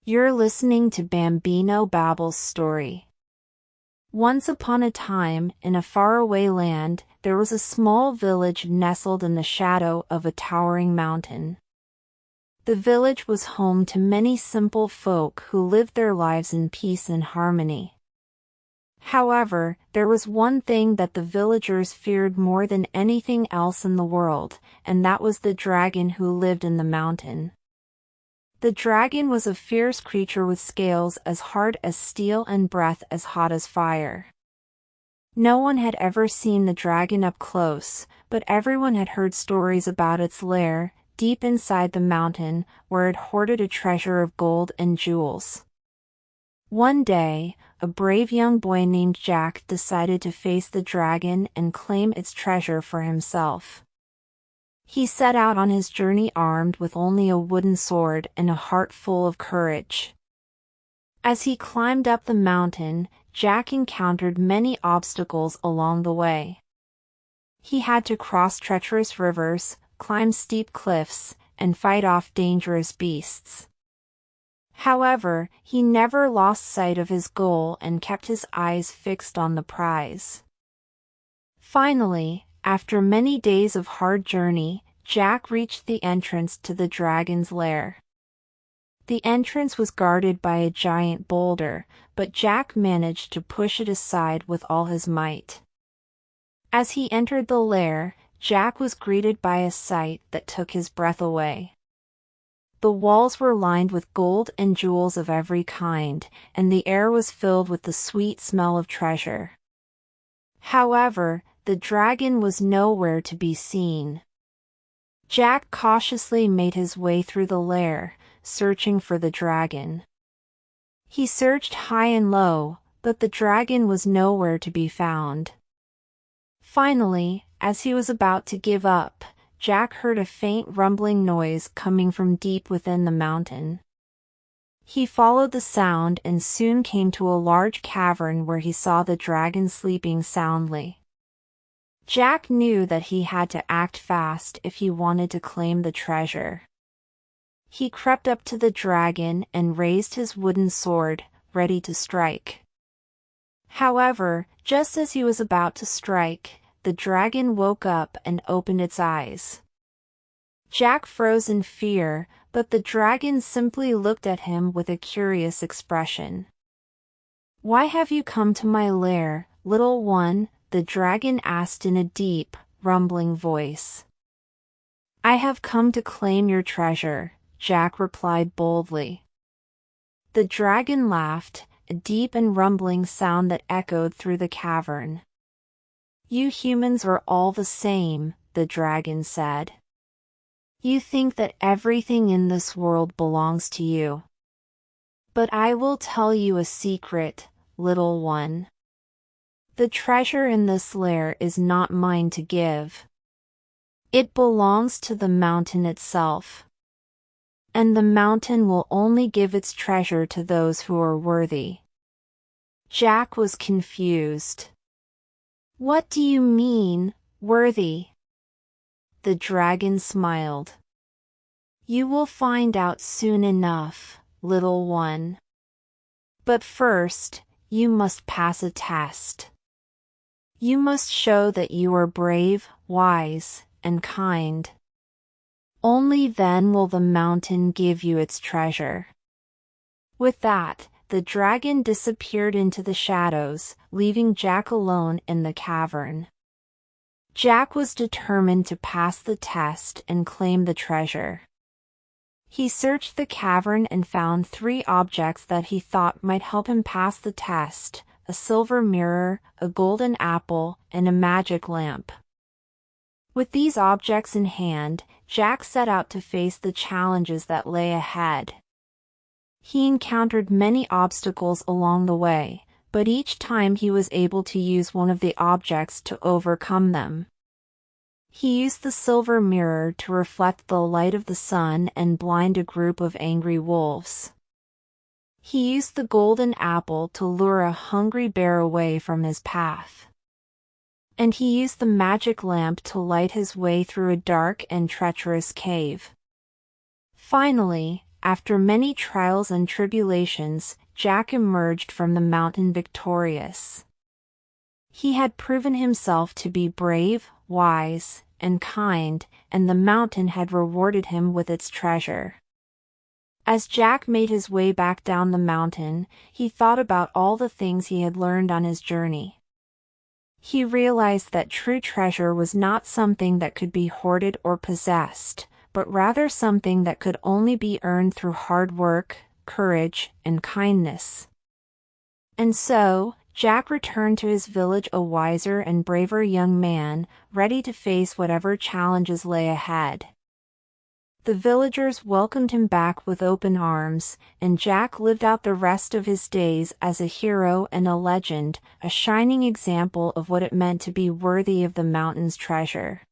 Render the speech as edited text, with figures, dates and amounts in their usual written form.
You're listening to BambinoBabble's story. Once upon a time, in a faraway land, there was a small village nestled in the shadow of a towering mountain. The village was home to many simple folk who lived their lives in peace and harmony. However, there was one thing that the villagers feared more than anything else in the world, and that was the dragon who lived in the mountain. The dragon was a fierce creature with scales as hard as steel and breath as hot as fire. No one had ever seen the dragon up close, but everyone had heard stories about its lair, deep inside the mountain, where it hoarded a treasure of gold and jewels. One day, a brave young boy named Jack decided to face the dragon and claim its treasure for himself. He set out on his journey armed with only a wooden sword and a heart full of courage. As he climbed up the mountain, Jack encountered many obstacles along the way. He had to cross treacherous rivers, climb steep cliffs, and fight off dangerous beasts. However, he never lost sight of his goal and kept his eyes fixed on the prize. Finally, after many days of hard journey, Jack reached the entrance to the dragon's lair. The entrance was guarded by a giant boulder, but Jack managed to push it aside with all his might. As he entered the lair, Jack was greeted by a sight that took his breath away. The walls were lined with gold and jewels of every kind, and the air was filled with the sweet smell of treasure. However, the dragon was nowhere to be seen. Jack cautiously made his way through the lair, searching for the dragon. He searched high and low, but the dragon was nowhere to be found. Finally, as he was about to give up, Jack heard a faint rumbling noise coming from deep within the mountain. He followed the sound and soon came to a large cavern where he saw the dragon sleeping soundly. Jack knew that he had to act fast if he wanted to claim the treasure. He crept up to the dragon and raised his wooden sword, ready to strike. However, just as he was about to strike, the dragon woke up and opened its eyes. Jack froze in fear, but the dragon simply looked at him with a curious expression. "Why have you come to my lair, little one?" the dragon asked in a deep, rumbling voice. "I have come to claim your treasure," Jack replied boldly. The dragon laughed, a deep and rumbling sound that echoed through the cavern. "You humans are all the same," the dragon said. "You think that everything in this world belongs to you. But I will tell you a secret, little one. The treasure in this lair is not mine to give. It belongs to the mountain itself. And the mountain will only give its treasure to those who are worthy." Jack was confused. "What do you mean, worthy?" The dragon smiled. "You will find out soon enough, little one. But first, you must pass a test. You must show that you are brave, wise, and kind. Only then will the mountain give you its treasure." With that, the dragon disappeared into the shadows, leaving Jack alone in the cavern. Jack was determined to pass the test and claim the treasure. He searched the cavern and found 3 objects that he thought might help him pass the test: a silver mirror, a golden apple, and a magic lamp. With these objects in hand, Jack set out to face the challenges that lay ahead. He encountered many obstacles along the way, but each time he was able to use one of the objects to overcome them. He used the silver mirror to reflect the light of the sun and blind a group of angry wolves. He used the golden apple to lure a hungry bear away from his path. And he used the magic lamp to light his way through a dark and treacherous cave. Finally, After many trials and tribulations, Jack emerged from the mountain victorious. He had proven himself to be brave, wise, and kind, and the mountain had rewarded him with its treasure. As Jack made his way back down the mountain, he thought about all the things he had learned on his journey. He realized that true treasure was not something that could be hoarded or possessed, but rather something that could only be earned through hard work, courage, and kindness. And so, Jack returned to his village a wiser and braver young man, ready to face whatever challenges lay ahead. The villagers welcomed him back with open arms, and Jack lived out the rest of his days as a hero and a legend, a shining example of what it meant to be worthy of the mountain's treasure.